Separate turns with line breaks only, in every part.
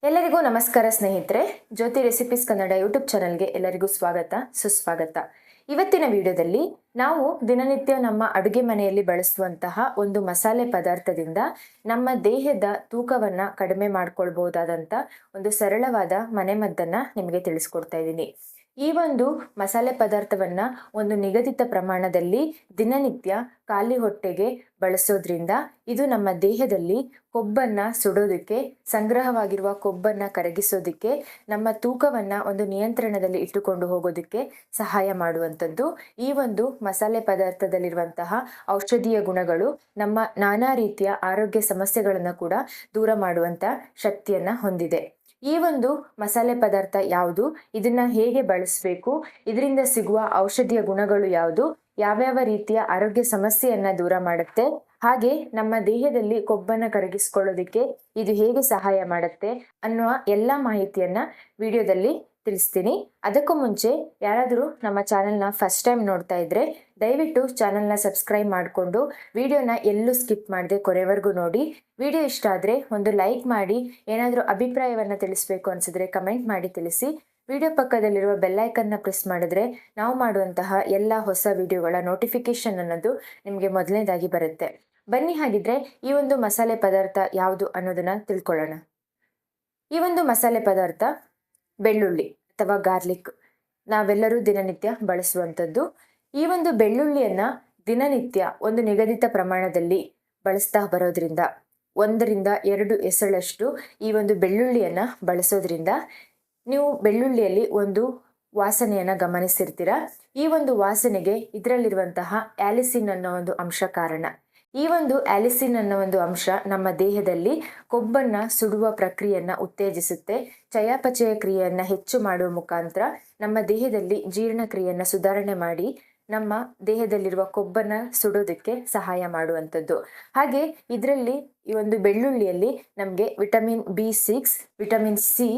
ಎಲ್ಲರಿಗೂ ನಮಸ್ಕಾರ ಸ್ನೇಹಿತರೆ. ಜ್ಯೋತಿ ರೆಸಿಪೀಸ್ ಕನ್ನಡ ಯೂಟ್ಯೂಬ್ ಚಾನಲ್ಗೆ ಎಲ್ಲರಿಗೂ ಸ್ವಾಗತ ಸುಸ್ವಾಗತ. ಇವತ್ತಿನ ವಿಡಿಯೋದಲ್ಲಿ ನಾವು ದಿನನಿತ್ಯ ನಮ್ಮ ಅಡುಗೆ ಮನೆಯಲ್ಲಿ ಬಳಸುವಂತಹ ಒಂದು ಮಸಾಲೆ ಪದಾರ್ಥದಿಂದ ನಮ್ಮ ದೇಹದ ತೂಕವನ್ನ ಕಡಿಮೆ ಮಾಡ್ಕೊಳ್ಬಹುದಾದಂಥ ಒಂದು ಸರಳವಾದ ಮನೆಮದ್ದನ್ನ ನಿಮಗೆ ತಿಳಿಸ್ಕೊಡ್ತಾ ಇದ್ದೀನಿ. ಈ ಒಂದು ಮಸಾಲೆ ಪದಾರ್ಥವನ್ನ ಒಂದು ನಿಗದಿತ ಪ್ರಮಾಣದಲ್ಲಿ ದಿನನಿತ್ಯ ಖಾಲಿ ಹೊಟ್ಟೆಗೆ ಬಳಸೋದ್ರಿಂದ ಇದು ನಮ್ಮ ದೇಹದಲ್ಲಿ ಕೊಬ್ಬನ್ನ ಸುಡೋದಕ್ಕೆ, ಸಂಗ್ರಹವಾಗಿರುವ ಕೊಬ್ಬನ್ನ ಕರಗಿಸೋದಕ್ಕೆ, ನಮ್ಮ ತೂಕವನ್ನ ಒಂದು ನಿಯಂತ್ರಣದಲ್ಲಿ ಇಟ್ಟುಕೊಂಡು ಹೋಗೋದಕ್ಕೆ ಸಹಾಯ ಮಾಡುವಂಥದ್ದು. ಈ ಒಂದು ಮಸಾಲೆ ಪದಾರ್ಥದಲ್ಲಿರುವಂತಹ ಔಷಧೀಯ ಗುಣಗಳು ನಮ್ಮ ನಾನಾ ರೀತಿಯ ಆರೋಗ್ಯ ಸಮಸ್ಯೆಗಳನ್ನು ಕೂಡ ದೂರ ಮಾಡುವಂತ ಶಕ್ತಿಯನ್ನ ಹೊಂದಿದೆ. ಈ ಒಂದು ಮಸಾಲೆ ಪದಾರ್ಥ ಯಾವುದು, ಇದನ್ನ ಹೇಗೆ ಬಳಸಬೇಕು, ಇದರಿಂದ ಸಿಗುವ ಔಷಧಿಯ ಗುಣಗಳು ಯಾವುದು, ಯಾವ್ಯಾವ ರೀತಿಯ ಆರೋಗ್ಯ ಸಮಸ್ಯೆಯನ್ನ ದೂರ ಮಾಡುತ್ತೆ, ಹಾಗೆ ನಮ್ಮ ದೇಹದಲ್ಲಿ ಕೊಬ್ಬನ್ನ ಕರಗಿಸ್ಕೊಳ್ಳೋದಿಕ್ಕೆ ಇದು ಹೇಗೆ ಸಹಾಯ ಮಾಡುತ್ತೆ ಅನ್ನುವ ಎಲ್ಲ ಮಾಹಿತಿಯನ್ನ ವಿಡಿಯೋದಲ್ಲಿ ತಿಳಿಸ್ತೀನಿ. ಅದಕ್ಕೂ ಮುಂಚೆ ಯಾರಾದರೂ ನಮ್ಮ ಚಾನೆಲ್ನ ಫಸ್ಟ್ ಟೈಮ್ ನೋಡ್ತಾ ಇದ್ರೆ ದಯವಿಟ್ಟು ಚಾನೆಲ್ನ ಸಬ್ಸ್ಕ್ರೈಬ್ ಮಾಡಿಕೊಂಡು ವಿಡಿಯೋನ ಎಲ್ಲೂ ಸ್ಕಿಪ್ ಮಾಡದೆ ಕೊನೆವರೆಗೂ ನೋಡಿ. ವಿಡಿಯೋ ಇಷ್ಟ ಆದರೆ ಒಂದು ಲೈಕ್ ಮಾಡಿ, ಏನಾದರೂ ಅಭಿಪ್ರಾಯವನ್ನು ತಿಳಿಸ್ಬೇಕು ಅನಿಸಿದ್ರೆ ಕಮೆಂಟ್ ಮಾಡಿ ತಿಳಿಸಿ. ವಿಡಿಯೋ ಪಕ್ಕದಲ್ಲಿರುವ ಬೆಲ್ಲೈಕನ್ನ ಪ್ರೆಸ್ ಮಾಡಿದ್ರೆ ನಾವು ಮಾಡುವಂತಹ ಎಲ್ಲ ಹೊಸ ವಿಡಿಯೋಗಳ ನೋಟಿಫಿಕೇಶನ್ ಅನ್ನೋದು ನಿಮಗೆ ಮೊದಲನೇದಾಗಿ ಬರುತ್ತೆ. ಬನ್ನಿ ಹಾಗಿದ್ರೆ ಈ ಒಂದು ಮಸಾಲೆ ಪದಾರ್ಥ ಯಾವುದು ಅನ್ನೋದನ್ನ ತಿಳ್ಕೊಳ್ಳೋಣ. ಈ ಒಂದು ಮಸಾಲೆ ಪದಾರ್ಥ ಬೆಳ್ಳುಳ್ಳಿ ಅಥವಾ ಗಾರ್ಲಿಕ್ ನಾವೆಲ್ಲರೂ ದಿನನಿತ್ಯ ಬಳಸುವಂಥದ್ದು. ಈ ಒಂದು ಬೆಳ್ಳುಳ್ಳಿಯನ್ನ ದಿನನಿತ್ಯ ಒಂದು ನಿಗದಿತ ಪ್ರಮಾಣದಲ್ಲಿ ಬಳಸ್ತಾ ಬರೋದ್ರಿಂದ 1-2 ಎಸಳಷ್ಟು ಈ ಒಂದು ಬೆಳ್ಳುಳ್ಳಿಯನ್ನ ಬಳಸೋದ್ರಿಂದ ನೀವು ಬೆಳ್ಳುಳ್ಳಿಯಲ್ಲಿ ಒಂದು ವಾಸನೆಯನ್ನ ಗಮನಿಸಿರ್ತೀರ. ಈ ಒಂದು ವಾಸನೆಗೆ ಇದರಲ್ಲಿರುವಂತಹ ಆಲಿಸಿನ್ ಅನ್ನೋ ಒಂದು ಅಂಶ ಕಾರಣ. ಈ ಒಂದು ಆಲಿಸಿನ್ ಅನ್ನೋ ಒಂದು ಅಂಶ ನಮ್ಮ ದೇಹದಲ್ಲಿ ಕೊಬ್ಬನ್ನ ಸುಡುವ ಪ್ರಕ್ರಿಯೆಯನ್ನ ಉತ್ತೇಜಿಸುತ್ತೆ. ಚಯಾಪಚಯ ಕ್ರಿಯೆಯನ್ನ ಹೆಚ್ಚು ಮಾಡುವ ಮುಖಾಂತರ ನಮ್ಮ ದೇಹದಲ್ಲಿ ಜೀರ್ಣಕ್ರಿಯೆಯನ್ನ ಸುಧಾರಣೆ ಮಾಡಿ ನಮ್ಮ ದೇಹದಲ್ಲಿರುವ ಕೊಬ್ಬನ್ನ ಸುಡೋದಕ್ಕೆ ಸಹಾಯ ಮಾಡುವಂಥದ್ದು. ಹಾಗೆ ಇದರಲ್ಲಿ ಈ ಒಂದು ಬೆಳ್ಳುಳ್ಳಿಯಲ್ಲಿ ನಮಗೆ vitamin B6, vitamin C,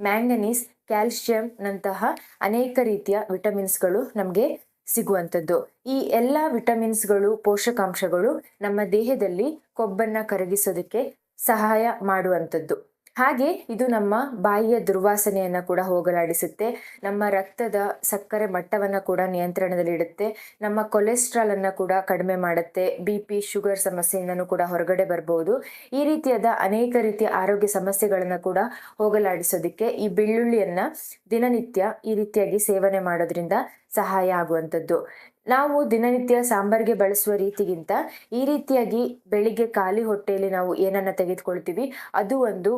manganese, calcium ನಂತಹ ಅನೇಕ ರೀತಿಯ ವಿಟಮಿನ್ಸ್ಗಳು ನಮಗೆ ಸಿಗುವಂಥದ್ದು. ಈ ಎಲ್ಲ ವಿಟಮಿನ್ಸ್ಗಳು, ಪೋಷಕಾಂಶಗಳು ನಮ್ಮ ದೇಹದಲ್ಲಿ ಕೊಬ್ಬನ್ನ ಕರಗಿಸೋದಕ್ಕೆ ಸಹಾಯ ಮಾಡುವಂಥದ್ದು. ಹಾಗೆ ಇದು ನಮ್ಮ ಬಾಯಿಯ ದುರ್ವಾಸನೆಯನ್ನ ಕೂಡ ಹೋಗಲಾಡಿಸುತ್ತೆ. ನಮ್ಮ ರಕ್ತದ ಸಕ್ಕರೆ ಮಟ್ಟವನ್ನ ಕೂಡ ನಿಯಂತ್ರಣದಲ್ಲಿ ಇಡುತ್ತೆ. ನಮ್ಮ ಕೊಲೆಸ್ಟ್ರಾಲ್ ಅನ್ನ ಕೂಡ ಕಡಿಮೆ ಮಾಡುತ್ತೆ. BP, ಶುಗರ್ ಸಮಸ್ಯೆಯಿಂದನೂ ಕೂಡ ಹೊರಗಡೆ ಬರ್ಬೋದು. ಈ ರೀತಿಯಾದ ಅನೇಕ ರೀತಿಯ ಆರೋಗ್ಯ ಸಮಸ್ಯೆಗಳನ್ನ ಕೂಡ ಹೋಗಲಾಡಿಸೋದಕ್ಕೆ ಈ ಬೆಳ್ಳುಳ್ಳಿಯನ್ನ ದಿನನಿತ್ಯ ಈ ರೀತಿಯಾಗಿ ಸೇವನೆ ಮಾಡೋದ್ರಿಂದ ಸಹಾಯ ಆಗುವಂಥದ್ದು. ನಾವು ದಿನನಿತ್ಯ ಸಾಂಬಾರ್ಗೆ ಬಳಸುವ ರೀತಿಗಿಂತ ಈ ರೀತಿಯಾಗಿ ಬೆಳಿಗ್ಗೆ ಖಾಲಿ ಹೊಟ್ಟೆಯಲ್ಲಿ ನಾವು ಏನನ್ನ ತೆಗೆದುಕೊಳ್ತೀವಿ ಅದು ಒಂದು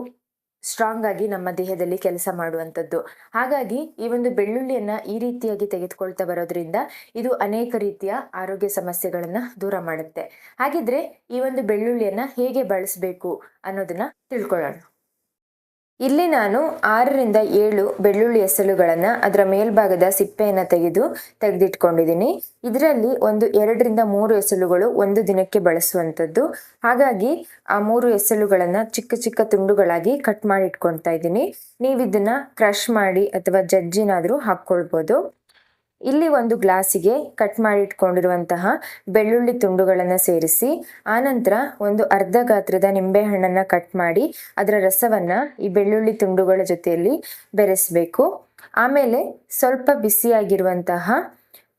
ಸ್ಟ್ರಾಂಗ್ ಆಗಿ ನಮ್ಮ ದೇಹದಲ್ಲಿ ಕೆಲಸ ಮಾಡುವಂಥದ್ದು. ಹಾಗಾಗಿ ಈ ಒಂದು ಬೆಳ್ಳುಳ್ಳಿಯನ್ನ ಈ ರೀತಿಯಾಗಿ ತೆಗೆದುಕೊಳ್ತಾ ಬರೋದ್ರಿಂದ ಇದು ಅನೇಕ ರೀತಿಯ ಆರೋಗ್ಯ ಸಮಸ್ಯೆಗಳನ್ನ ದೂರ ಮಾಡುತ್ತೆ. ಹಾಗಿದ್ರೆ ಈ ಒಂದು ಬೆಳ್ಳುಳ್ಳಿಯನ್ನ ಹೇಗೆ ಬಳಸಬೇಕು ಅನ್ನೋದನ್ನ ತಿಳ್ಕೊಳ್ಳೋಣ. ಇಲ್ಲಿ ನಾನು 6-7 ಬೆಳ್ಳುಳ್ಳಿ ಎಸಳುಗಳನ್ನ ಅದರ ಮೇಲ್ಭಾಗದ ಸಿಪ್ಪೆಯನ್ನು ತೆಗೆದಿಟ್ಕೊಂಡಿದ್ದೀನಿ. ಇದರಲ್ಲಿ ಒಂದು 2-3 ಎಸಳುಗಳು ಒಂದು ದಿನಕ್ಕೆ ಬಳಸುವಂಥದ್ದು. ಹಾಗಾಗಿ ಆ 3 ಎಸಳುಗಳನ್ನ ಚಿಕ್ಕ ಚಿಕ್ಕ ತುಂಡುಗಳಾಗಿ ಕಟ್ ಮಾಡಿ ಇಟ್ಕೊಳ್ತಾ ಇದ್ದೀನಿ. ನೀವು ಇದನ್ನ ಕ್ರಷ್ ಮಾಡಿ ಅಥವಾ ಜಜ್ಜಿನಾದ್ರೂ ಹಾಕ್ಕೊಳ್ಬೋದು. ಇಲ್ಲಿ ಒಂದು ಗ್ಲಾಸಿಗೆ ಕಟ್ ಮಾಡಿ ಇಟ್ಕೊಂಡಿರುವಂತಹ ಬೆಳ್ಳುಳ್ಳಿ ತುಂಡುಗಳನ್ನು ಸೇರಿಸಿ, ಆನಂತರ ಒಂದು ಅರ್ಧ ಗಾತ್ರದ ನಿಂಬೆ ಹಣ್ಣನ್ನ ಕಟ್ ಮಾಡಿ ಅದರ ರಸವನ್ನ ಈ ಬೆಳ್ಳುಳ್ಳಿ ತುಂಡುಗಳ ಜೊತೆಯಲ್ಲಿ ಬೆರೆಸಬೇಕು. ಆಮೇಲೆ ಸ್ವಲ್ಪ ಬಿಸಿಯಾಗಿರುವಂತಹ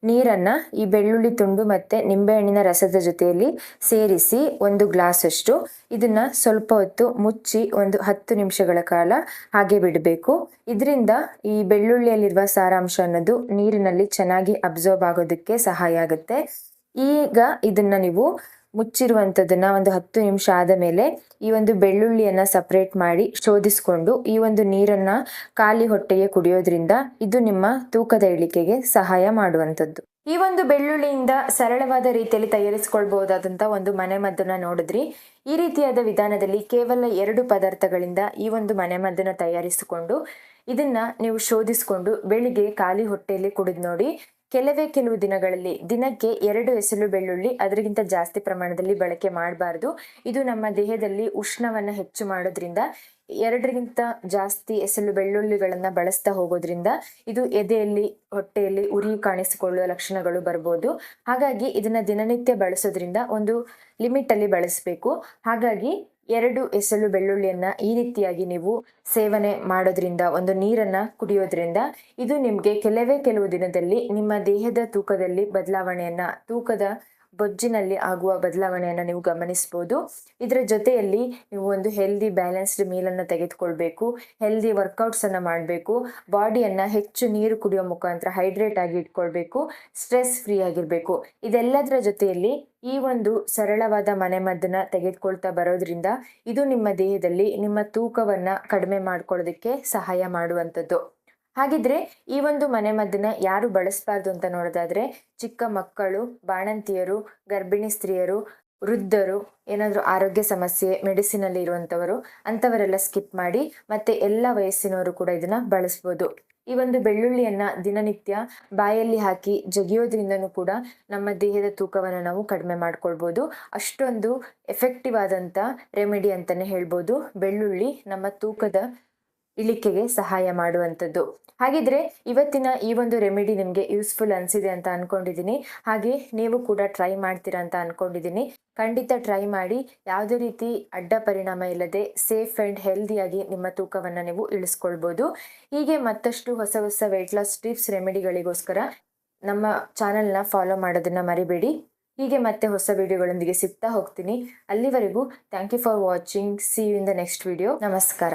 ನೀರನ್ನ ಈ ಬೆಳ್ಳುಳ್ಳಿ ತುಂಡು ಮತ್ತೆ ನಿಂಬೆಹಣ್ಣಿನ ರಸದ ಜೊತೆಯಲ್ಲಿ ಸೇರಿಸಿ 1 ಗ್ಲಾಸ್ ಅಷ್ಟು ಇದನ್ನ ಸ್ವಲ್ಪ ಹೊತ್ತು ಮುಚ್ಚಿ ಒಂದು 10 ನಿಮಿಷಗಳ ಕಾಲ ಹಾಗೆ ಬಿಡಬೇಕು. ಇದರಿಂದ ಈ ಬೆಳ್ಳುಳ್ಳಿಯಲ್ಲಿರುವ ಸಾರಾಂಶ ಅನ್ನೋದು ನೀರಿನಲ್ಲಿ ಚೆನ್ನಾಗಿ ಅಬ್ಸರ್ವ್ ಆಗೋದಕ್ಕೆ ಸಹಾಯ ಆಗುತ್ತೆ. ಈಗ ಇದನ್ನ ನೀವು ಮುಚ್ಚಿರುವಂಥದ್ದನ್ನ ಒಂದು 10 ನಿಮಿಷ ಆದ ಮೇಲೆ ಈ ಒಂದು ಬೆಳ್ಳುಳ್ಳಿಯನ್ನ ಸಪರೇಟ್ ಮಾಡಿ ಶೋಧಿಸಿಕೊಂಡು ಈ ಒಂದು ನೀರನ್ನ ಖಾಲಿ ಹೊಟ್ಟೆಗೆ ಕುಡಿಯೋದ್ರಿಂದ ಇದು ನಿಮ್ಮ ತೂಕದ ಇಳಿಕೆಗೆ ಸಹಾಯ ಮಾಡುವಂಥದ್ದು. ಈ ಒಂದು ಬೆಳ್ಳುಳ್ಳಿಯಿಂದ ಸರಳವಾದ ರೀತಿಯಲ್ಲಿ ತಯಾರಿಸಿಕೊಳ್ಬಹುದಾದಂಥ ಒಂದು ಮನೆಮದ್ದನ್ನ ನೋಡಿದ್ರಿ. ಈ ರೀತಿಯಾದ ವಿಧಾನದಲ್ಲಿ ಕೇವಲ 2 ಪದಾರ್ಥಗಳಿಂದ ಈ ಒಂದು ಮನೆಮದ್ದನ್ನ ತಯಾರಿಸಿಕೊಂಡು ಇದನ್ನ ನೀವು ಶೋಧಿಸಿಕೊಂಡು ಬೆಳಿಗ್ಗೆ ಖಾಲಿ ಹೊಟ್ಟೆಯಲ್ಲಿ ಕುಡಿದು ನೋಡಿ. ಕೆಲವು ದಿನಗಳಲ್ಲಿ ದಿನಕ್ಕೆ 2 ಎಸಳು ಬೆಳ್ಳುಳ್ಳಿ, ಅದರಿಗಿಂತ ಜಾಸ್ತಿ ಪ್ರಮಾಣದಲ್ಲಿ ಬಳಕೆ ಮಾಡಬಾರ್ದು. ಇದು ನಮ್ಮ ದೇಹದಲ್ಲಿ ಉಷ್ಣವನ್ನ ಹೆಚ್ಚು ಮಾಡೋದ್ರಿಂದ 2ಗಿಂತ ಜಾಸ್ತಿ ಎಸಳು ಬೆಳ್ಳುಳ್ಳಿಗಳನ್ನ ಬಳಸ್ತಾ ಹೋಗೋದ್ರಿಂದ ಇದು ಎದೆಯಲ್ಲಿ, ಹೊಟ್ಟೆಯಲ್ಲಿ ಉರಿ ಕಾಣಿಸಿಕೊಳ್ಳುವ ಲಕ್ಷಣಗಳು ಬರ್ಬೋದು. ಹಾಗಾಗಿ ಇದನ್ನ ದಿನನಿತ್ಯ ಬಳಸೋದ್ರಿಂದ ಒಂದು ಲಿಮಿಟ್ ಅಲ್ಲಿ ಬಳಸಬೇಕು. ಹಾಗಾಗಿ 2 ಎಸಳು ಬೆಳ್ಳುಳ್ಳಿಯನ್ನ ಈ ರೀತಿಯಾಗಿ ನೀವು ಸೇವನೆ ಮಾಡೋದ್ರಿಂದ, ಒಂದು ನೀರನ್ನ ಕುಡಿಯೋದ್ರಿಂದ ಇದು ನಿಮಗೆ ಕೆಲವು ದಿನದಲ್ಲಿ ನಿಮ್ಮ ದೇಹದ ತೂಕದಲ್ಲಿ ಬದಲಾವಣೆಯನ್ನ, ತೂಕದ ಬೊಜ್ಜಿನಲ್ಲಿ ಆಗುವ ಬದಲಾವಣೆಯನ್ನು ನೀವು ಗಮನಿಸ್ಬೋದು. ಇದರ ಜೊತೆಯಲ್ಲಿ ನೀವು ಒಂದು ಹೆಲ್ದಿ ಬ್ಯಾಲೆನ್ಸ್ಡ್ ಮೀಲನ್ನು ತೆಗೆದುಕೊಳ್ಬೇಕು, ಹೆಲ್ದಿ ವರ್ಕೌಟ್ಸನ್ನು ಮಾಡಬೇಕು, ಬಾಡಿಯನ್ನು ಹೆಚ್ಚು ನೀರು ಕುಡಿಯೋ ಮುಖಾಂತರ ಹೈಡ್ರೇಟ್ ಆಗಿ ಇಟ್ಕೊಳ್ಬೇಕು, ಸ್ಟ್ರೆಸ್ ಫ್ರೀ ಆಗಿರಬೇಕು. ಇದೆಲ್ಲದರ ಜೊತೆಯಲ್ಲಿ ಈ ಒಂದು ಸರಳವಾದ ಮನೆಮದ್ದನ್ನ ತೆಗೆದುಕೊಳ್ತಾ ಬರೋದ್ರಿಂದ ಇದು ನಿಮ್ಮ ದೇಹದಲ್ಲಿ ನಿಮ್ಮ ತೂಕವನ್ನು ಕಡಿಮೆ ಮಾಡ್ಕೊಳ್ಳೋದಕ್ಕೆ ಸಹಾಯ ಮಾಡುವಂಥದ್ದು. ಹಾಗಿದ್ರೆ ಈ ಒಂದು ಮನೆಮದ್ದನ್ನ ಯಾರು ಬಳಸಬಾರ್ದು ಅಂತ ನೋಡೋದಾದ್ರೆ, ಚಿಕ್ಕ ಮಕ್ಕಳು, ಬಾಣಂತಿಯರು, ಗರ್ಭಿಣಿ ಸ್ತ್ರೀಯರು, ವೃದ್ಧರು, ಏನಾದರೂ ಆರೋಗ್ಯ ಸಮಸ್ಯೆ ಮೆಡಿಸಿನ್ ಅಲ್ಲಿ ಇರುವಂಥವರು ಅಂಥವರೆಲ್ಲ ಸ್ಕಿಪ್ ಮಾಡಿ, ಮತ್ತೆ ಎಲ್ಲ ವಯಸ್ಸಿನವರು ಕೂಡ ಇದನ್ನ ಬಳಸ್ಬೋದು. ಈ ಒಂದು ಬೆಳ್ಳುಳ್ಳಿಯನ್ನ ದಿನನಿತ್ಯ ಬಾಯಲ್ಲಿ ಹಾಕಿ ಜಗಿಯೋದ್ರಿಂದನೂ ಕೂಡ ನಮ್ಮ ದೇಹದ ತೂಕವನ್ನು ನಾವು ಕಡಿಮೆ ಮಾಡ್ಕೊಳ್ಬೋದು. ಅಷ್ಟೊಂದು ಎಫೆಕ್ಟಿವ್ ಆದಂಥ ರೆಮಿಡಿ ಅಂತಾನೆ ಹೇಳ್ಬೋದು. ಬೆಳ್ಳುಳ್ಳಿ ನಮ್ಮ ತೂಕದ ಇಳಿಕೆಗೆ ಸಹಾಯ ಮಾಡುವಂಥದ್ದು. ಹಾಗಿದ್ರೆ ಇವತ್ತಿನ ಈ ಒಂದು ರೆಮಿಡಿ ನಿಮಗೆ ಯೂಸ್ಫುಲ್ ಅನಿಸಿದೆ ಅಂತ ಅನ್ಕೊಂಡಿದ್ದೀನಿ. ಹಾಗೆ ನೀವು ಕೂಡ ಟ್ರೈ ಮಾಡ್ತೀರಾ ಅಂತ ಅನ್ಕೊಂಡಿದ್ದೀನಿ. ಖಂಡಿತ ಟ್ರೈ ಮಾಡಿ. ಯಾವುದೇ ರೀತಿ ಅಡ್ಡ ಪರಿಣಾಮ ಇಲ್ಲದೆ ಸೇಫ್ ಆ್ಯಂಡ್ ಹೆಲ್ದಿಯಾಗಿ ನಿಮ್ಮ ತೂಕವನ್ನು ನೀವು ಇಳಿಸ್ಕೊಳ್ಬೋದು. ಹೀಗೆ ಮತ್ತಷ್ಟು ಹೊಸ ಹೊಸ ವೆಯ್ಟ್ ಲಾಸ್ ಟಿಪ್ಸ್ ರೆಮಿಡಿಗಳಿಗೋಸ್ಕರ ನಮ್ಮ ಚಾನಲ್ನ ಫಾಲೋ ಮಾಡೋದನ್ನು ಮರಿಬೇಡಿ. ಹೀಗೆ ಮತ್ತೆ ಹೊಸ ವಿಡಿಯೋಗಳೊಂದಿಗೆ ಸಿಗ್ತಾ ಹೋಗ್ತೀನಿ. ಅಲ್ಲಿವರೆಗೂ thank you for watching. See you in the next video. ನಮಸ್ಕಾರ.